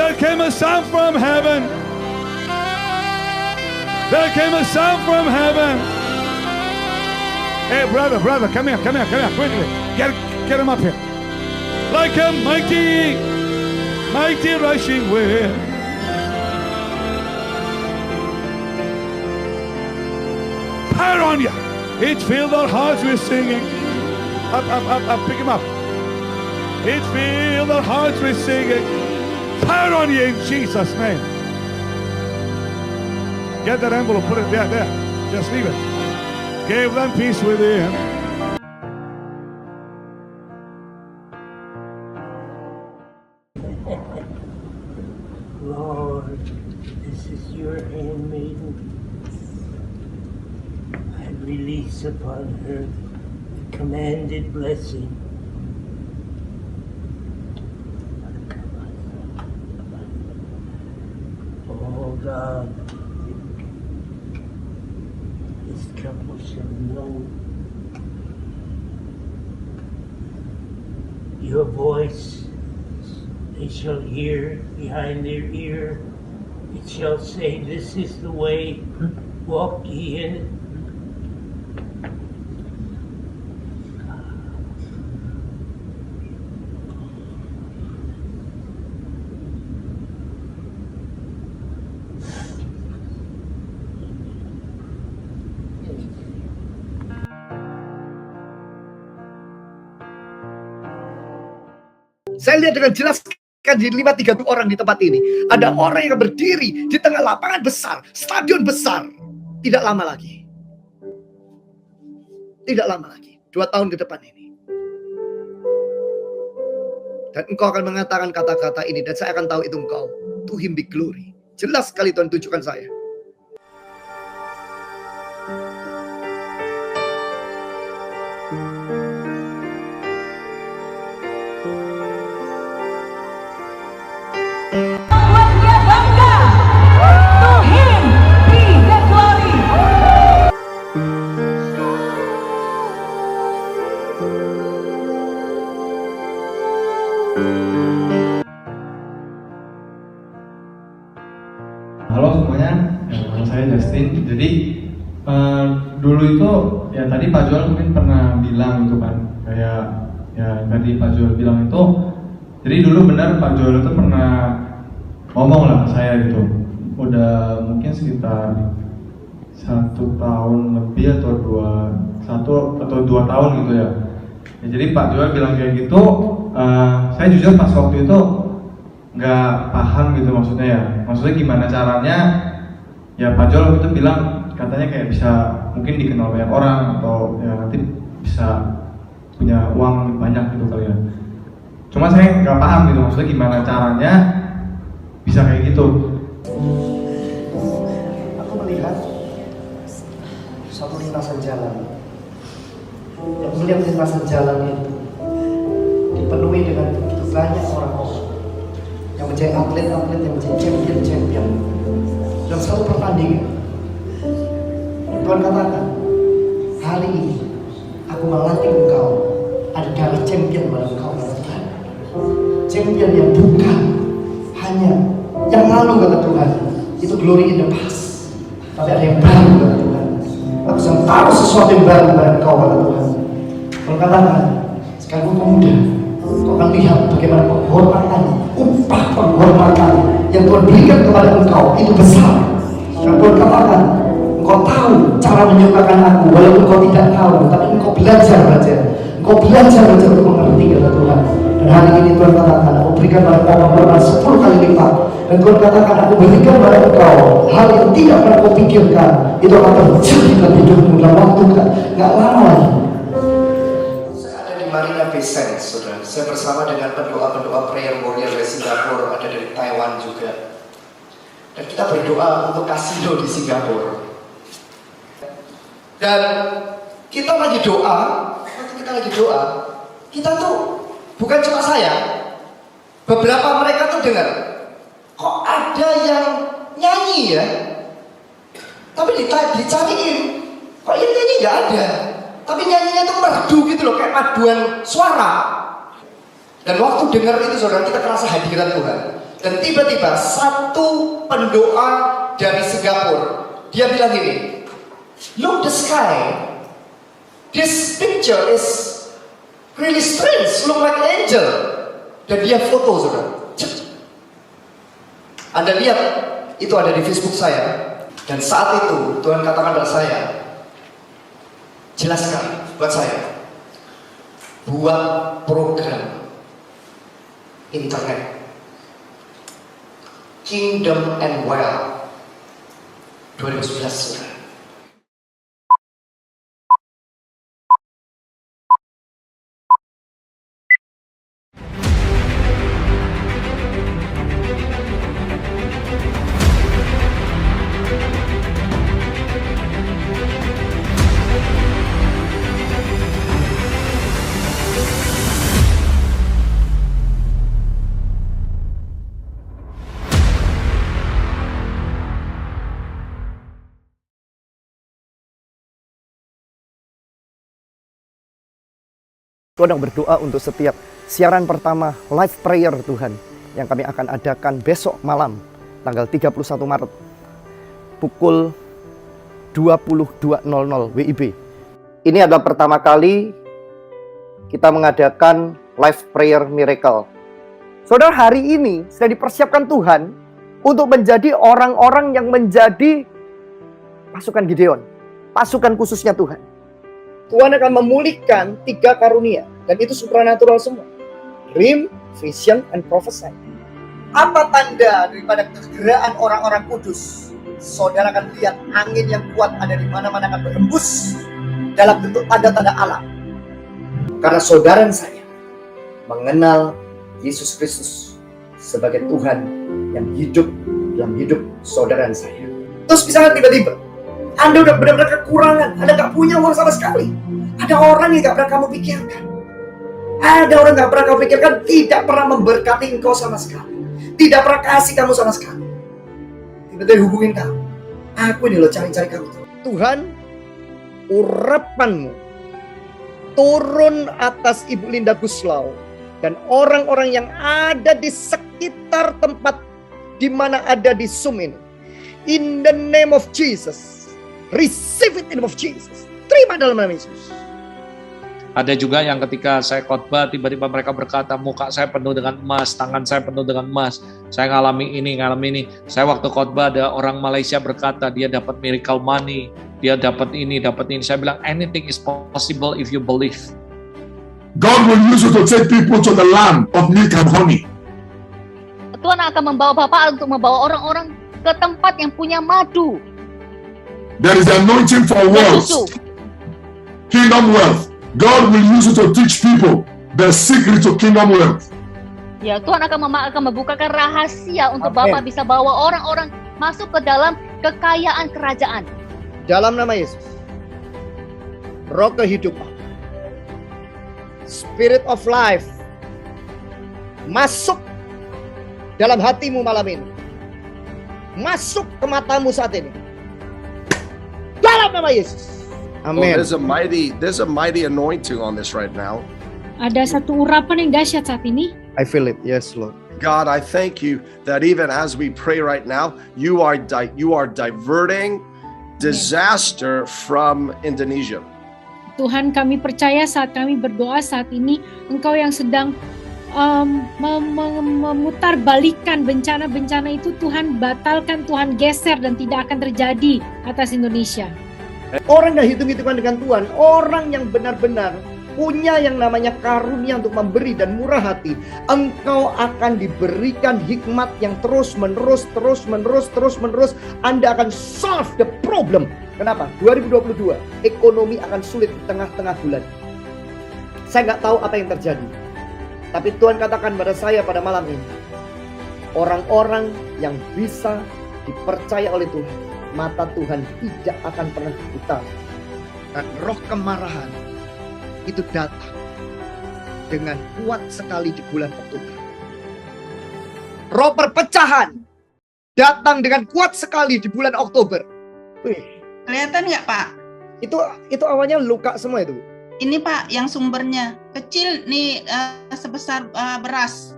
There came a sound from heaven. There came a sound from heaven. Hey, brother, come here, quickly. Get him up here. Like a mighty rushing wind. Fire on you. It filled our hearts with singing. Up, pick him up. It filled our hearts with singing. Fire on you in Jesus' name. Get that envelope, put it there. Just leave it. Give them peace within. Lord, this is your handmaiden. I release upon her the commanded blessing. Oh God, this couple shall know your voice. They shall hear behind their ear. It shall say, this is the way, walk ye in it. Saya lihat dengan jelas di 5-3 orang di tempat ini. Ada orang yang berdiri di tengah lapangan besar, stadion besar. Tidak lama lagi. 2 tahun ke depan ini. Dan engkau akan mengatakan kata-kata ini. Dan saya akan tahu itu engkau. To him be glory. Jelas sekali Tuhan tunjukkan saya. Halo semuanya, nama saya Justin. Jadi dulu itu ya tadi Pak Joel mungkin pernah bilang gitu kan, kayak ya tadi Pak Joel bilang itu. Jadi dulu benar Pak Joel itu pernah ngomong lah ke saya gitu. Udah mungkin sekitar 1 tahun lebih atau 2 tahun gitu ya. Jadi Pak Joel bilang kayak gitu. Saya jujur pas waktu itu nggak paham gitu maksudnya ya. Maksudnya gimana caranya? Ya Pak Joel waktu itu bilang katanya kayak bisa mungkin dikenal banyak orang atau ya nanti bisa punya uang banyak gitu kali ya. Cuma saya nggak paham gitu maksudnya gimana caranya bisa kayak gitu. Aku melihat satu lintasan jalan. Yang melihat lintasan jalan itu dipenuhi dengan begitu banyak orang-orang yang menjadi atlet-atlet, yang menjadi champion-champion dalam satu pertandingan. Tuhan katakan, hari ini aku melatih engkau ada darah champion pada engkau. Champion yang bukan hanya yang lalu kata Tuhan, itu glory in the past, tapi ada yang baru kata Tuhan. Aku sedang taruh sesuatu yang baru pada engkau kata Tuhan. Tuhan katakan, sekarang kau muda, kau akan lihat bagaimana penghormatan, upah penghormatan yang Tuhan berikan kepada engkau itu besar. Dan Tuhan katakan, engkau tahu cara menyukakan aku, walaupun engkau tidak tahu, tapi engkau belajar untuk mengerti kata Tuhan. Dan hari ini Tuhan katakan, aku berikan pada engkau pengorbanan 10 kali lipat. Dan Tuhan katakan, aku berikan pada engkau hal yang tidak pernah kau pikirkan. Itu akan terjadi dalam hidupmu dalam waktu gak lama lagi. Saya ada di Marina Bay Sands, saudara. Saya bersama dengan pendoa-pendoa prayer warrior dari Singapura, ada dari Taiwan juga. Dan kita berdoa untuk kasino di Singapura. Dan kita lagi doa, kita tuh bukan cuma saya, beberapa mereka tuh dengar, kok ada yang nyanyi ya, tapi dicariin, kok yang nyanyi nggak ada, tapi nyanyinya tuh merdu gitu loh, kayak paduan suara. Dan waktu dengar itu saudara, kita kerasa hadirat Tuhan. Dan tiba-tiba satu pendoa dari Singapura, dia bilang gini, look the sky, this picture is really strange, look like angel. Dan dia foto, saudara. Anda lihat, itu ada di Facebook saya. Dan saat itu Tuhan katakan pada saya, jelaskan buat saya, buat program internet Kingdom and Well 2011, saudara. Sedang berdoa untuk setiap siaran pertama live prayer Tuhan yang kami akan adakan besok malam tanggal 31 Maret pukul 22.00 WIB. Ini adalah pertama kali kita mengadakan live prayer miracle. Saudara, hari ini sudah dipersiapkan Tuhan untuk menjadi orang-orang yang menjadi pasukan Gideon, pasukan khususnya Tuhan. Tuhan akan memulihkan 3 karunia, dan itu supranatural semua. Dream, vision, and prophesy. Apa tanda daripada kegeraan orang-orang kudus? Saudara akan lihat angin yang kuat ada di mana-mana akan berhembus dalam bentuk tanda-tanda alam. Karena saudara dan saya mengenal Yesus Kristus sebagai Tuhan yang hidup dalam hidup saudara dan saya. Terus misalnya tiba-tiba Anda udah benar-benar kekurangan, Anda gak punya uang sama sekali. Ada orang yang gak pernah kamu pikirkan. Ada orang gak pernah kamu pikirkan, tidak pernah memberkati engkau sama sekali. Tidak pernah kasih kamu sama sekali. Tiba-tiba hubungin kamu. Aku ini loh cari-cari kamu. Tuhan, urapanmu turun atas Ibu Linda Guslau dan orang-orang yang ada di sekitar tempat di mana ada di Zoom ini. In the name of Jesus. Receive it in the name of Jesus. Terima dalam nama Yesus. Ada juga yang ketika saya khotbah, tiba-tiba mereka berkata, muka saya penuh dengan emas, tangan saya penuh dengan emas. Saya ngalami ini. Saya waktu khotbah ada orang Malaysia berkata, dia dapat miracle money, dia dapat ini. Saya bilang, anything is possible if you believe. God will use you to take people to the land of milk and honey. Tuhan akan membawa Bapak untuk membawa orang-orang ke tempat yang punya madu. There is anointing for wealth, kingdom wealth. God will use you to teach people the secret to kingdom wealth. Ya, Tuhan akan membukakan rahasia untuk Amen. Bapak bisa bawa orang-orang masuk ke dalam kekayaan kerajaan. Dalam nama Yesus. Roh kehidupan. Spirit of life. Masuk dalam hatimu malam ini. Masuk ke matamu saat ini. Dalam nama Yesus. Amin. Well, there's a mighty anointing on this right now. Ada satu urapan yang dahsyat saat ini. I feel it. Yes, Lord. God, I thank you that even as we pray right now, you are diverting disaster from Indonesia. Tuhan, kami percaya saat kami berdoa saat ini, Engkau yang sedang memutarbalikkan bencana-bencana itu. Tuhan batalkan, Tuhan geser dan tidak akan terjadi atas Indonesia. Orang yang hitung-hitungan dengan Tuhan, orang yang benar-benar punya yang namanya karunia untuk memberi dan murah hati, engkau akan diberikan hikmat yang terus menerus. Anda akan solve the problem. Kenapa? 2022 ekonomi akan sulit di tengah-tengah bulan. Saya nggak tahu apa yang terjadi, tapi Tuhan katakan pada saya pada malam ini, orang-orang yang bisa dipercaya oleh Tuhan, mata Tuhan tidak akan pernah buta. Dan roh kemarahan itu datang dengan kuat sekali di bulan Oktober. Roh perpecahan datang dengan kuat sekali di bulan Oktober. Wih, Kelihatan nggak Pak? itu awalnya luka semua itu. Ini Pak yang sumbernya kecil nih sebesar beras.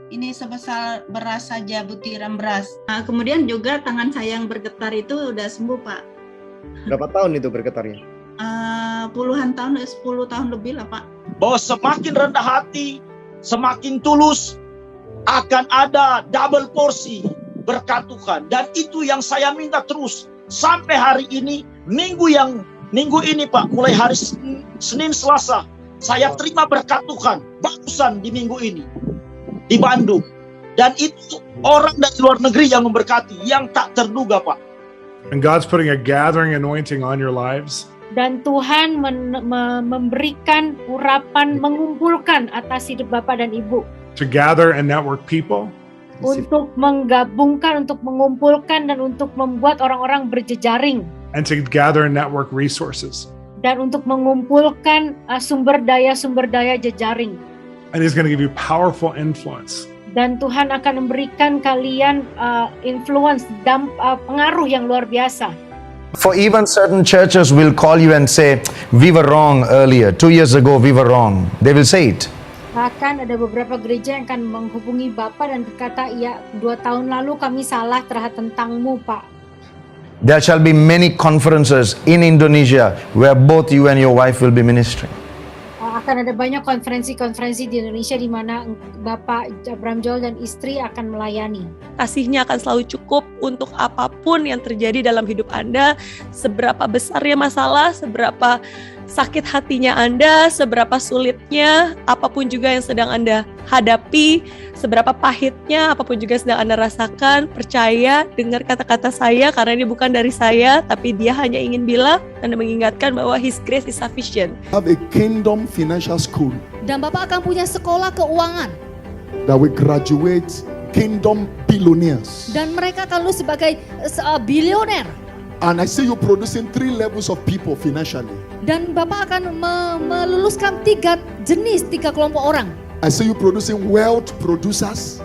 ini sebesar beras saja, butiran beras. Nah, kemudian juga tangan saya yang bergetar itu udah sembuh, Pak. Berapa tahun itu bergetarnya? Puluhan tahun, 10 tahun lebih lah, Pak. Bahwa semakin rendah hati, semakin tulus, akan ada double porsi berkat Tuhan. Dan itu yang saya minta terus sampai hari ini, minggu ini Pak, mulai hari Senin, Selasa, saya terima berkat Tuhan barusan di minggu ini di Bandung. Dan itu orang dari luar negeri yang memberkati, yang tak terduga, Pak. And God's putting a gathering anointing on your lives. Dan Tuhan memberikan urapan, mengumpulkan atas hidup Bapak dan Ibu. To gather and network people. Untuk menggabungkan, untuk mengumpulkan, dan untuk membuat orang-orang berjejaring. And to gather and network resources. Dan untuk mengumpulkan sumber daya jejaring. And He's going to give you powerful influence. Dan Tuhan akan memberikan kalian influence, pengaruh yang luar biasa. For even certain churches will call you and say, we were wrong earlier, 2 years ago we were wrong. They will say it. Bahkan ada beberapa gereja yang akan menghubungi Bapak dan berkata, ya 2 tahun lalu kami salah terhadap tentangmu, Pak. There shall be many conferences in Indonesia where both you and your wife will be ministering. Akan ada banyak konferensi-konferensi di Indonesia di mana Bapak Abraham Joel dan istri akan melayani. Kasih-Nya akan selalu cukup untuk apapun yang terjadi dalam hidup Anda, seberapa besarnya masalah, seberapa sakit hatinya Anda, seberapa sulitnya, apapun juga yang sedang Anda hadapi, seberapa pahitnya, apapun juga yang sedang Anda rasakan, percaya, dengar kata-kata saya, karena ini bukan dari saya, tapi Dia hanya ingin bilang dan mengingatkan bahwa His grace is sufficient. Have a kingdom financial school. Dan Bapak akan punya sekolah keuangan. That will graduate kingdom billionaires. Dan mereka akan lulus sebagai bilioner. And I see you producing 3 levels of people financially. Dan Bapak akan meluluskan 3 kelompok orang. I see you producing wealth producers,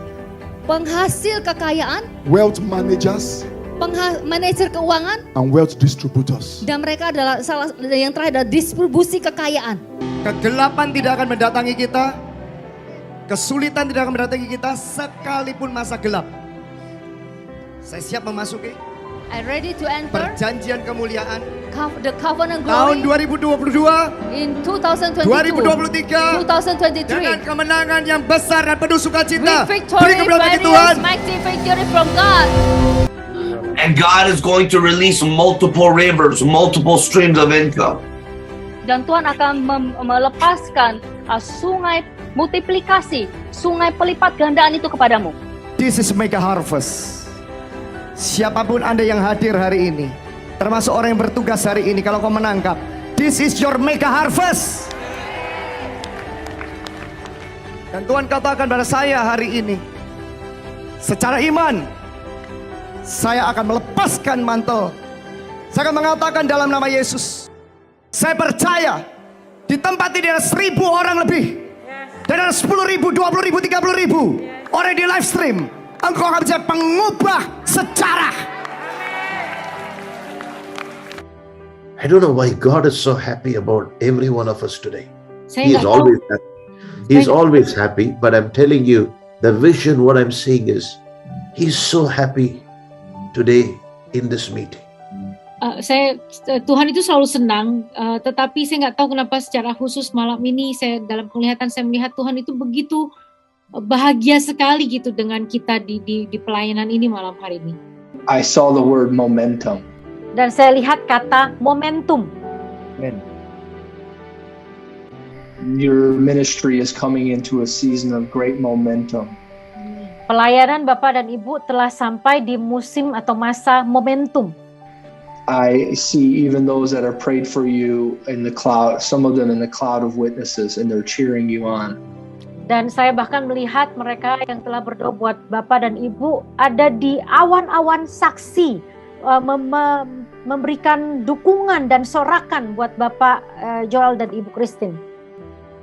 Penghasil kekayaan, wealth managers, manajer keuangan, and wealth distributors. dan mereka adalah yang terakhir adalah distribusi kekayaan. Kegelapan tidak akan mendatangi kita. Kesulitan tidak akan mendatangi kita sekalipun masa gelap. Saya siap memasuki I'm ready to enter perjanjian kemuliaan the covenant tahun glory 2022, in 2022, 2023 2023. dengan kemenangan yang besar dan penuh sukacita. With victory, Beri kemuliaan bagi Tuhan. glorious, mighty victory from God. And God is going to release multiple rivers, multiple streams of income. Dan Tuhan akan melepaskan sungai multiplikasi, sungai pelipat gandaan itu kepadamu. This is mega harvest. Siapapun Anda yang hadir hari ini, termasuk orang yang bertugas hari ini, kalau kau menangkap, this is your mega harvest. Dan Tuhan katakan pada saya hari ini, secara iman, saya akan melepaskan mantel. Saya akan mengatakan dalam nama Yesus, saya percaya di tempat ini ada 1.000 orang lebih. Dan ada 10.000, 20.000, 30.000 orang di live stream. Engkau akan menjadi pengubah sejarah. I don't know why God is so happy about every one of us today. Saya He is nggak tahu. always happy. He is always happy, but I'm telling you, the vision, what I'm seeing is, He's so happy today in this meeting. Tuhan itu selalu senang, tetapi saya nggak tahu kenapa secara khusus malam ini dalam penglihatan saya melihat Tuhan itu begitu bahagia sekali gitu dengan kita di pelayanan ini malam hari ini. I saw the word momentum. Dan saya lihat kata momentum. Amen. Your ministry is coming into a season of great momentum. Pelayanan Bapak dan Ibu telah sampai di musim atau masa momentum. I see even those that are prayed for you in the cloud, some of them in the cloud of witnesses, and they're cheering you on. Dan saya bahkan melihat mereka yang telah berdoa buat Bapak dan Ibu ada di awan-awan saksi, memberikan dukungan dan sorakan buat Bapak Joel dan Ibu Christine.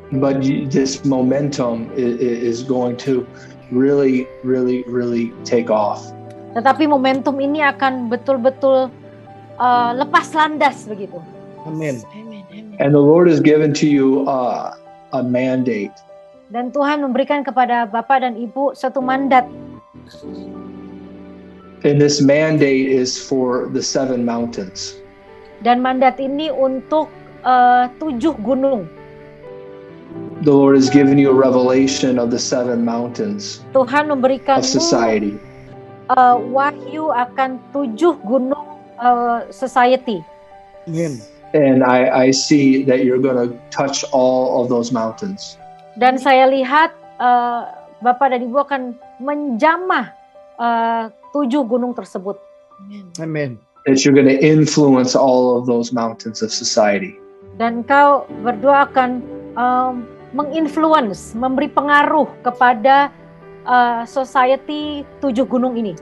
But this momentum is going to really take off. Tetapi momentum ini akan betul-betul lepas landas begitu. Amin. And the Lord has given to you a mandate. Dan Tuhan memberikan kepada Bapak dan Ibu satu mandat. And this mandate is for the 7 mountains. Dan mandat ini untuk 7 gunung. The Lord has given you a revelation of the 7 mountains Tuhan memberikanmu of society. Wahyu akan 7 gunung society. And I see that you're going to touch all of those mountains. Dan saya lihat Bapak dan Ibu akan menjamah 7 gunung tersebut. Amen. That you're going to influence all of those mountains of society. Dan kau berdua akan menginfluence, memberi pengaruh kepada society 7 gunung ini.